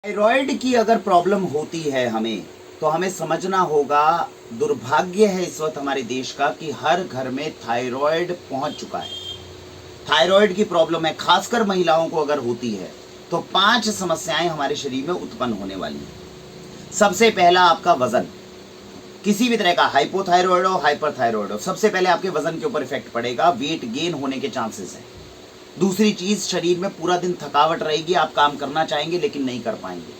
Thyroid की अगर problem होती है तो हमें समझना होगा, दुर्भाग्य है इस वक्त हमारे देश का कि हर घर में थायराइड पहुंच चुका है। थायराइड की प्रॉब्लम है, खासकर महिलाओं को अगर होती है तो 5 समस्याएं हमारे शरीर में उत्पन्न होने वाली हैं। सबसे पहला आपका वजन, किसी भी तरह का हाइपोथायराइड हो, हाइपरथायराइड हो, सबसे पहले आपके वजन के ऊपर इफेक्ट पड़ेगा, वेट गेन होने के चांसेस हैं। दूसरी चीज, शरीर में पूरा दिन थकावट रहेगी, आप काम करना चाहेंगे लेकिन नहीं कर पाएंगे।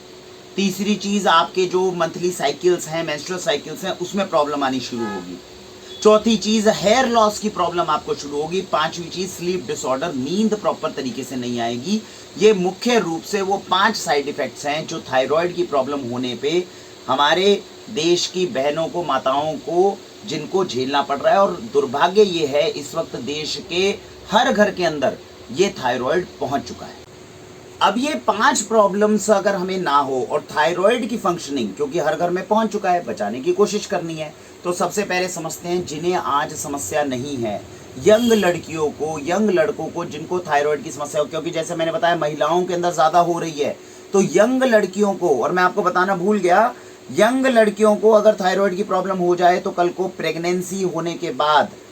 तीसरी चीज, आपके जो मंथली साइकिल्स हैं, मेंस्ट्रुअल साइकिल्स हैं, उसमें प्रॉब्लम आनी शुरू होगी। चौथी चीज, हेयर लॉस की प्रॉब्लम आपको शुरू होगी। पांचवी चीज, स्लीप डिसऑर्डर, नींद प्रॉपर तरीके से नहीं आएगी। ये मुख्य रूप से वो 5 साइड इफेक्ट्स हैं जो थायराइड की प्रॉब्लम होने पे हमारे देश की बहनों को, माताओं को, जिनको झेलना पड़ रहा है। और दुर्भाग्य ये है, इस वक्त देश के हर घर के अंदर ये थायराइड पहुंच चुका है। अब ये 5 प्रॉब्लम्स अगर हमें ना हो और थायराइड की फंक्शनिंग, क्योंकि हर घर में पहुंच चुका है, बचाने की कोशिश करनी है, तो सबसे पहले समझते हैं जिन्हें आज समस्या नहीं है। यंग लड़कियों को, यंग लड़कों को जिनको थायराइड की समस्या हो, क्योंकि जैसे मैंने बताया महिलाओं के अंदर ज्यादा हो रही है, तो यंग लड़कियों को, और मैं आपको बताना भूल गया, यंग लड़कियों को अगर थायराइड की प्रॉब्लम हो जाए तो कल को प्रेगनेंसी होने के बाद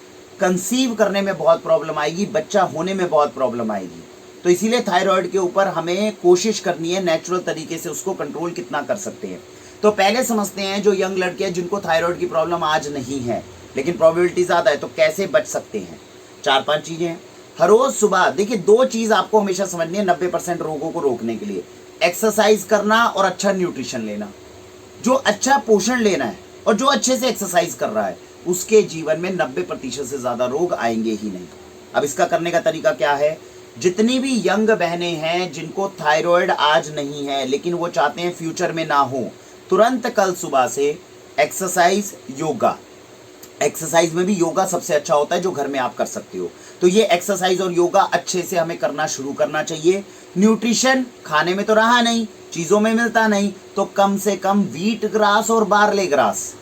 कंसीव करने में बहुत प्रॉब्लम आएगी, बच्चा होने में बहुत प्रॉब्लम आएगी। तो इसीलिए थायराइड के ऊपर हमें कोशिश करनी है नेचुरल तरीके से उसको कंट्रोल कितना कर सकते हैं। तो पहले समझते हैं जो यंग लड़के हैं जिनको थायराइड की प्रॉब्लम आज नहीं है लेकिन प्रॉबिलिटी ज्यादा है, तो कैसे बच सकते हैं। 4-5 चीजें हैं। हर रोज सुबह, देखिए 2 चीज आपको हमेशा समझनी है 90% रोगों को रोकने के लिए, एक्सरसाइज करना और अच्छा न्यूट्रिशन लेना। जो अच्छा पोषण लेना है और जो अच्छे से एक्सरसाइज कर रहा है, उसके जीवन में 90% से ज्यादा रोग आएंगे ही नहीं। अब इसका करने का तरीका क्या है। जितनी भी यंग बहनें हैं जिनको थायराइड आज नहीं है लेकिन वो चाहते हैं फ्यूचर में ना हो, तुरंत कल सुबह से एक्सरसाइज, योगा, एक्सरसाइज में भी योगा सबसे अच्छा होता है जो घर में आप कर सकते हो। तो ये एक्सरसाइज और योगा अच्छे से हमें करना शुरू करना चाहिए। न्यूट्रिशन, खाने में तो रहा नहीं, चीजों में मिलता नहीं, तो कम से कम व्हीट ग्रास और बार्ले ग्रास,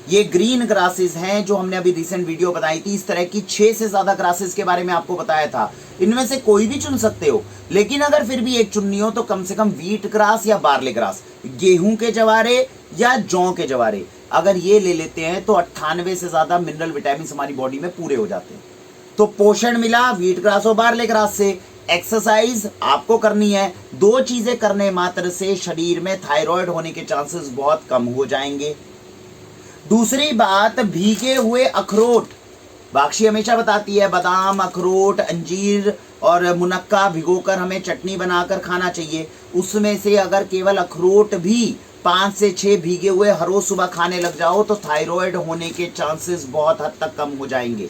ये ग्रीन ग्रासेस हैं जो हमने अभी रिसेंट वीडियो बताई थी। इस तरह की 6 से ज्यादा ग्रासेस के बारे में आपको बताया था। इनमें से कोई भी चुन सकते हो, लेकिन अगर फिर भी एक चुननी हो तो कम से कम व्हीट ग्रास या बार्ले ग्रास, गेहूं के जवारे या जौ के जवारे, अगर ये ले लेते हैं तो 98 से ज्यादा मिनरल विटामिन हमारी बॉडी में पूरे हो जाते हैं। तो पोषण मिला व्हीट ग्रास और बार्ले ग्रास से। एक्सरसाइज आपको करनी है। 2 चीजें करने मात्र से शरीर में थायराइड होने के चांसेस बहुत कम हो जाएंगे। दूसरी बात, भीगे हुए अखरोट, बाक्षी हमेशा बताती है बादाम, अखरोट, अंजीर और मुनक्का भिगोकर हमें चटनी बनाकर खाना चाहिए। उसमें से अगर केवल अखरोट भी 5 से 6 भीगे हुए हर रोज सुबह खाने लग जाओ तो थायराइड होने के चांसेस बहुत हद तक कम हो जाएंगे।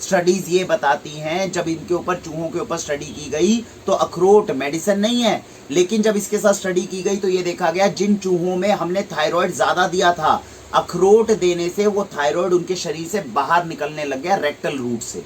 स्टडीज ये बताती हैं, जब इनके ऊपर, चूहों के ऊपर स्टडी की गई तो अखरोट मेडिसिन नहीं है, लेकिन जब इसके साथ स्टडी की गई तो ये देखा गया जिन चूहों में हमने थायराइड ज्यादा दिया था, अखरोट देने से वो थायराइड उनके शरीर से बाहर निकलने लग गया रेक्टल रूट से।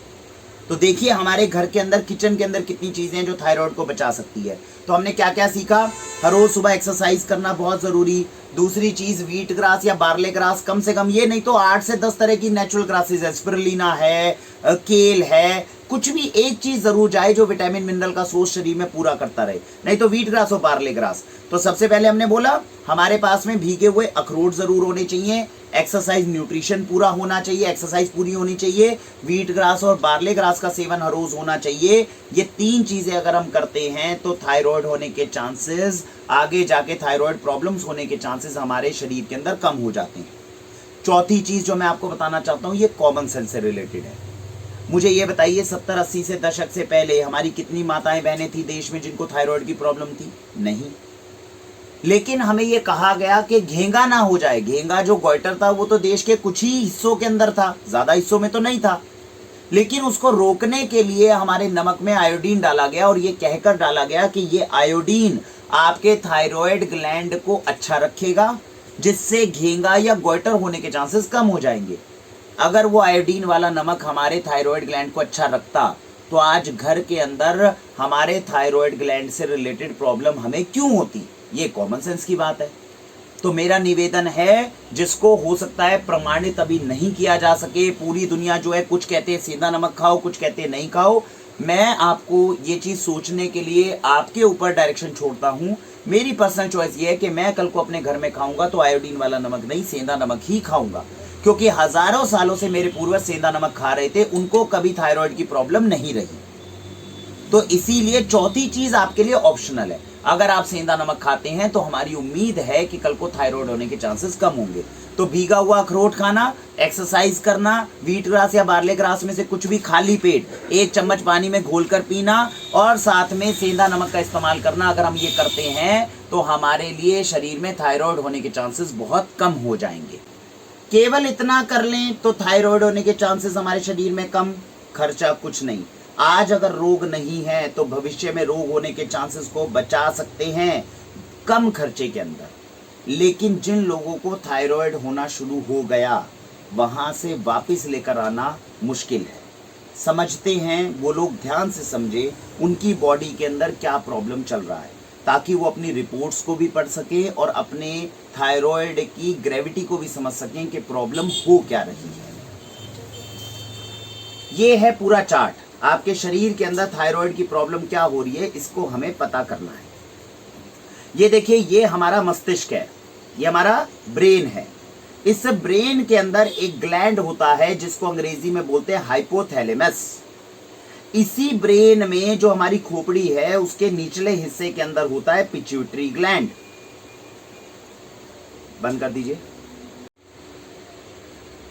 तो देखिए हमारे घर के अंदर, किचन के अंदर कितनी चीजें हैं जो थायराइड को बचा सकती है। तो हमने क्या क्या सीखा। हर रोज सुबह एक्सरसाइज करना बहुत जरूरी। दूसरी चीज, व्हीट ग्रास या बार्ले ग्रास, कम से कम ये नहीं तो 8 से 10 तरह की नेचुरल ग्रासेस है, स्पिरुलिना है, केल है, कुछ भी एक चीज जरूर जाए जो विटामिन मिनरल का सोर्स शरीर में पूरा करता रहे, नहीं तो व्हीट ग्रास और बार्ले ग्रास। तो सबसे पहले हमने बोला हमारे पास में भीगे हुए अखरोट जरूर होने चाहिए, एक्सरसाइज, न्यूट्रिशन पूरा होना चाहिए, एक्सरसाइज पूरी होनी चाहिए, व्हीट ग्रास और बार्ले ग्रास का सेवन हर रोज होना चाहिए। ये 3 चीजें अगर हम करते हैं तो थायराइड होने के चांसेस, आगे जाके थायराइड प्रॉब्लम्स होने के चांसेस हमारे शरीर के अंदर कम हो जाते हैं। चौथी चीज जो मैं आपको बताना चाहता हूं, ये कॉमन सेंस से रिलेटेड है। मुझे ये बताइए 70-80 से दशक से पहले हमारी कितनी माताएं बहनें थी देश में जिनको थायराइड की प्रॉब्लम थी? नहीं। लेकिन हमें ये कहा गया कि घेंगा ना हो जाए। घेंगा जो गोइटर था वो तो देश के कुछ ही हिस्सों के अंदर था, ज्यादा हिस्सों में तो नहीं था, लेकिन उसको रोकने के लिए हमारे नमक में आयोडीन डाला गया और ये कहकर डाला गया कि ये आयोडीन आपके थायराइड ग्लैंड को अच्छा रखेगा, जिससे घेंगा या गोइटर होने के चांसेस कम हो जाएंगे। अगर वो आयोडीन वाला नमक हमारे थायराइड ग्लैंड को अच्छा रखता तो आज घर के अंदर हमारे थायराइड ग्लैंड से रिलेटेड प्रॉब्लम हमें क्यों होती। ये कॉमन सेंस की बात है। तो मेरा निवेदन है, जिसको हो सकता है प्रमाणित अभी नहीं किया जा सके, पूरी दुनिया जो है कुछ कहते हैं सीधा नमक खाओ, कुछ कहते हैं नहीं खाओ, मैं आपको ये चीज सोचने के लिए आपके ऊपर डायरेक्शन छोड़ता हूं। मेरी पर्सनल चॉइस ये है कि मैं कल को अपने घर में खाऊंगा तो आयोडीन वाला नमक नहीं, सेंधा नमक ही खाऊंगा, क्योंकि हजारों सालों से मेरे पूर्वज सेंधा नमक खा रहे थे, उनको कभी थायराइड की प्रॉब्लम नहीं रही। तो इसीलिए चौथी चीज आपके लिए ऑप्शनल है। अगर आप सेंधा नमक खाते हैं तो हमारी उम्मीद है कि कल को थायराइड होने के चांसेस कम होंगे। तो भीगा हुआ अखरोट खाना, एक्सरसाइज करना, व्हीट ग्रास या बार्ले ग्रास में से कुछ भी खाली पेट 1 चम्मच पानी में घोलकर पीना और साथ में सेंधा नमक का इस्तेमाल करना, अगर हम ये करते हैं तो हमारे लिए शरीर में थायराइड होने के चांसेस बहुत कम हो जाएंगे। केवल इतना कर लें तो थायराइड होने के चांसेस हमारे शरीर में कम, खर्चा कुछ नहीं। आज अगर रोग नहीं है तो भविष्य में रोग होने के चांसेस को बचा सकते हैं कम खर्चे के अंदर। लेकिन जिन लोगों को थायराइड होना शुरू हो गया वहां से वापस लेकर आना मुश्किल है। समझते हैं वो लोग, ध्यान से समझे उनकी बॉडी के अंदर क्या प्रॉब्लम चल रहा है, ताकि वो अपनी रिपोर्ट्स को भी पढ़ सके और अपने थायराइड की ग्रेविटी को भी समझ सकें कि प्रॉब्लम हो क्या रही है। ये है पूरा चार्ट, आपके शरीर के अंदर थायराइड की प्रॉब्लम क्या हो रही है इसको हमें पता करना है। ये देखिए, ये हमारा मस्तिष्क है, ये हमारा ब्रेन है। इस ब्रेन के अंदर एक ग्लैंड होता है जिसको अंग्रेजी में बोलते हैं हाइपोथैलेमस। इसी ब्रेन में जो हमारी खोपड़ी है उसके निचले हिस्से के अंदर होता है पिट्यूटरी ग्लैंड। बंद कर दीजिए।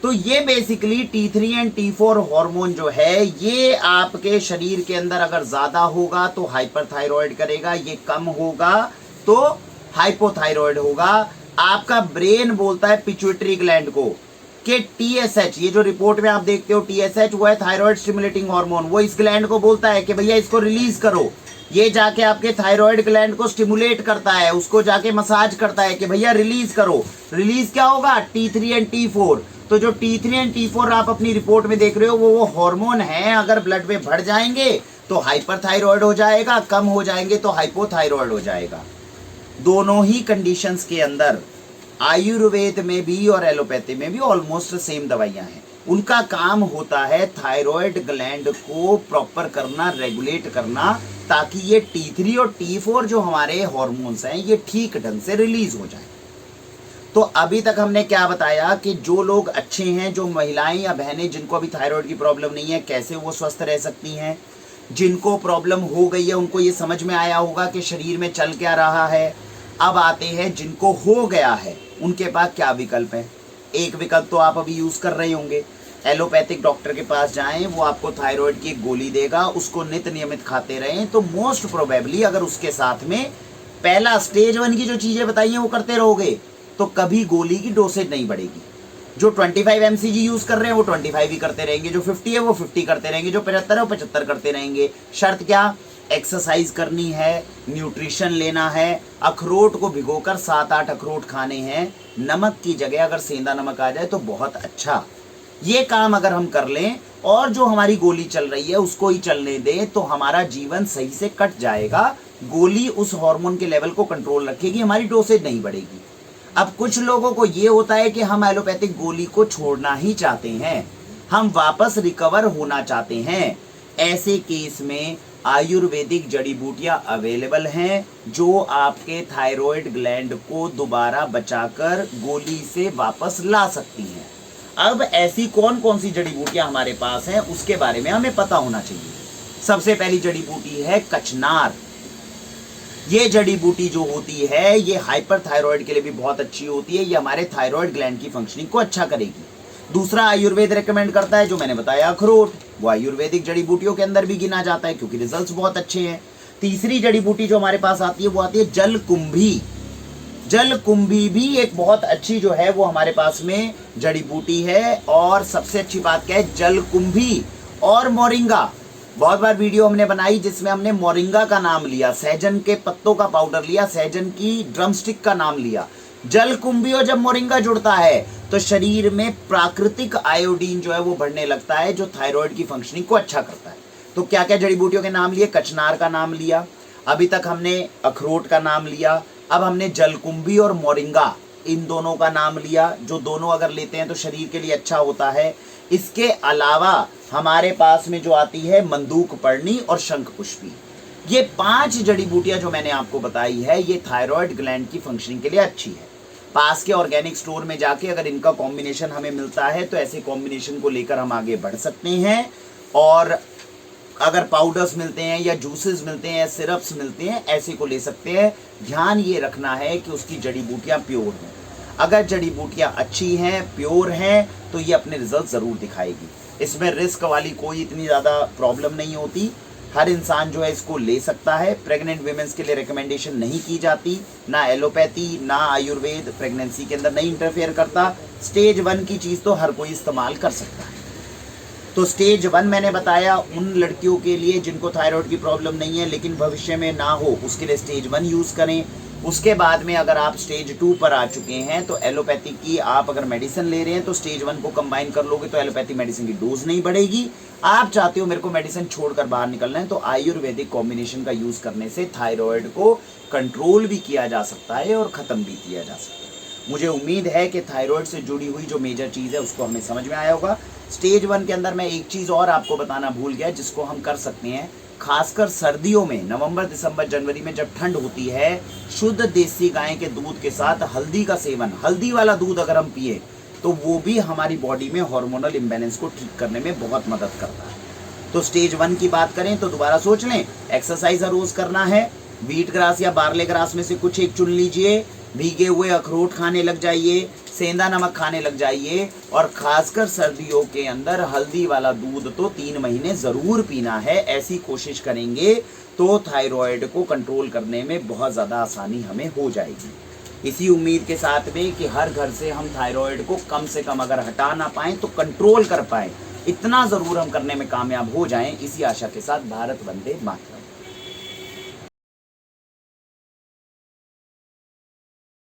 तो ये basically T3 and T4 hormone जो है ये आपके शरीर के अंदर अगर ज्यादा होगा तो हाइपरथायरॉयड करेगा, ये कम होगा तो हाइपोथायरॉयड होगा। आपका ब्रेन बोलता है पिट्यूटरी ग्लैंड को कि TSH, ये जो रिपोर्ट में आप देखते हो TSH, वो है थायराइड स्टिमुलेटिंग हार्मोन, वो इस ग्लैंड को बोलता है कि भैया इसको रिलीज करो। ये जाके आपके थायराइड ग्लैंड को स्टिमुलेट करता है, उसको जाके मसाज करता है कि भैया रिलीज करो। रिलीज क्या होगा? T3 and T4। तो जो T3 एंड T4 आप अपनी रिपोर्ट में देख रहे हो वो हार्मोन है, अगर ब्लड में बढ़ जाएंगे तो हाइपरथायरॉयड हो जाएगा, कम हो जाएंगे तो हाइपोथायरॉयड हो जाएगा। दोनों ही कंडीशंस के अंदर आयुर्वेद में भी और एलोपैथी में भी ऑलमोस्ट सेम दवाइयां हैं। उनका काम होता है थायराइड ग्लैंड को प्रॉपर करना, रेगुलेट करना, ताकि ये T3 और T4 जो हमारे हार्मोन्स हैं ये ठीक ढंग से रिलीज हो जाए। तो अभी तक हमने क्या बताया कि जो लोग अच्छे हैं, जो महिलाएं या बहनें जिनको अभी थायराइड की प्रॉब्लम नहीं है, कैसे वो स्वस्थ रह सकती हैं। जिनको प्रॉब्लम हो गई है उनको ये समझ में आया होगा कि शरीर में चल क्या रहा है। अब आते हैं जिनको हो गया है उनके पास क्या विकल्प है। एक विकल्प तो आप अभी यूज कर रहे होंगे, एलोपैथिक डॉक्टर के पास जाएं, वो आपको थायराइड की एक गोली देगा, उसको नित्य नियमित खाते रहें। तो मोस्ट प्रोबेबली अगर उसके साथ में पहला स्टेज 1 की जो चीजें बताई हैं वो करते रहोगे तो कभी गोली की डोसेज नहीं बढ़ेगी। जो 25 mcg यूज कर रहे हैं वो 25 ही करते रहेंगे, जो 50 है वो 50 करते रहेंगे, जो 75 है वो 75 करते रहेंगे। शर्त क्या? एक्सरसाइज करनी है, न्यूट्रिशन लेना है, अखरोट को भिगोकर 7-8 अखरोट खाने हैं, नमक की जगह अगर सेंधा नमक आ जाए तो बहुत अच्छा। ये काम अगर हम कर लें और जो हमारी गोली चल रही है उसको ही चलने दें तो हमारा जीवन सही से कट जाएगा। गोली उस हार्मोन के लेवल को कंट्रोल रखेगी, हमारी डोसेज नहीं बढ़ेगी। अब कुछ लोगों को ये होता है कि हम एलोपैथिक गोली को छोड़ना ही चाहते हैं, हम वापस रिकवर होना चाहते हैं। ऐसे केस में आयुर्वेदिक जड़ी बूटियां अवेलेबल हैं जो आपके थायराइड ग्लैंड को दोबारा बचाकर गोली से वापस ला सकती हैं। अब ऐसी कौन कौन सी जड़ी बूटियां हमारे पास हैं उसके बारे में हमें पता होना चाहिए। सबसे पहली जड़ी बूटी है कचनार। ये जड़ी बूटी जो होती है ये हाइपरथायरॉयड के लिए भी बहुत अच्छी होती है, ये हमारे थायराइड ग्लैंड की फंक्शनिंग को अच्छा करेगी। दूसरा आयुर्वेद रेकमेंड करता है, जो मैंने बताया अखरोट, वो आयुर्वेदिक जड़ी बूटियों के अंदर भी गिना जाता है क्योंकि रिजल्ट्स बहुत अच्छे हैं। तीसरी जड़ी बूटी जो हमारे पास आती है वो आती है जलकुंभी। जलकुंभी भी एक बहुत अच्छी जो है वो हमारे पास में जड़ी बूटी है। और सबसे अच्छी बात क्या है, जलकुंभी और मोरिंगा। बहुत बार वीडियो हमने बनाई जिसमें हमने मोरिंगा का नाम लिया, सहजन के पत्तों का पाउडर लिया, सहजन की ड्रमस्टिक का नाम लिया। जलकुंभी और जब मोरिंगा जुड़ता है तो शरीर में प्राकृतिक आयोडीन जो है वो बढ़ने लगता है, जो थायराइड की फंक्शनिंग को अच्छा करता है। तो क्या क्या जड़ी बूटियों के नाम लिए? कचनार का नाम लिया, अभी तक हमने अखरोट का नाम लिया, अब हमने जलकुंभी और मोरिंगा इन दोनों का नाम लिया, जो दोनों अगर लेते हैं तो शरीर के लिए अच्छा होता है। इसके अलावा हमारे पास में जो आती है मंदूक पर्णी और शंख पुष्पी, ये 5 जड़ी बूटियां जो मैंने आपको बताई है, ये थायराइड ग्लैंड की फंक्शनिंग के लिए अच्छी है। पास के ऑर्गेनिक स्टोर में जाके अगर इनका कॉम्बिनेशन हमें मिलता है तो ऐसे कॉम्बिनेशन को लेकर हम आगे बढ़ सकते हैं। और अगर पाउडर्स मिलते हैं या जूसेस मिलते हैं या सिरप्स मिलते हैं, ऐसे को ले सकते हैं। ध्यान ये रखना है कि उसकी जड़ी बूटियां प्योर हों। अगर जड़ी बूटियां अच्छी हैं, प्योर हैं, तो ये अपने रिजल्ट ज़रूर दिखाएगी। इसमें रिस्क वाली कोई इतनी ज़्यादा प्रॉब्लम नहीं होती। हर इंसान जो है इसको ले सकता है। प्रेग्नेंट वीमेंस के लिए रिकमेंडेशन नहीं की जाती, ना एलोपैथी ना आयुर्वेद प्रेगनेंसी के अंदर नहीं इंटरफेयर करता। स्टेज 1 की चीज़ तो हर कोई इस्तेमाल कर सकता है। तो स्टेज 1 मैंने बताया उन लड़कियों के लिए जिनको थायराइड की प्रॉब्लम नहीं है लेकिन भविष्य में ना हो, उसके लिए स्टेज 1 यूज़ करें। उसके बाद में अगर आप स्टेज 2 पर आ चुके हैं तो एलोपैथी की आप अगर मेडिसिन ले रहे हैं तो स्टेज 1 को कंबाइन कर लोगे तो एलोपैथी मेडिसिन की डोज नहीं बढ़ेगी। आप चाहते हो मेरे को मेडिसिन छोड़कर बाहर निकलना है तो आयुर्वेदिक कॉम्बिनेशन का यूज़ करने से थायराइड को कंट्रोल भी किया जा सकता है और ख़त्म भी किया जा सकता है। मुझे उम्मीद है कि थायराइड से जुड़ी हुई जो मेजर चीज़ है उसको हमें समझ में आया होगा। स्टेज 1 के अंदर मैं एक चीज़ और आपको बताना भूल गया जिसको हम कर सकते हैं, खासकर सर्दियों में नवंबर दिसंबर जनवरी में जब ठंड होती है, शुद्ध देसी गाय के दूध के साथ हल्दी का सेवन, हल्दी वाला दूध अगर हम पिए तो वो भी हमारी बॉडी में हार्मोनल इम्बैलेंस को ठीक करने में बहुत मदद करता है। तो स्टेज 1 की बात करें तो दोबारा सोच लें, एक्सरसाइज हर रोज करना है, व्हीट ग्रास या बार्ले ग्रास में से कुछ एक चुन लीजिए, भीगे हुए अखरोट खाने लग जाइए, सेंधा नमक खाने लग जाइए, और खासकर सर्दियों के अंदर हल्दी वाला दूध तो 3 महीने ज़रूर पीना है। ऐसी कोशिश करेंगे तो थायराइड को कंट्रोल करने में बहुत ज़्यादा आसानी हमें हो जाएगी। इसी उम्मीद के साथ में कि हर घर से हम थायराइड को कम से कम अगर हटा ना पाएँ तो कंट्रोल कर पाएँ, इतना ज़रूर हम करने में कामयाब हो जाएं। इसी आशा के साथ भारत वंदे मातरम।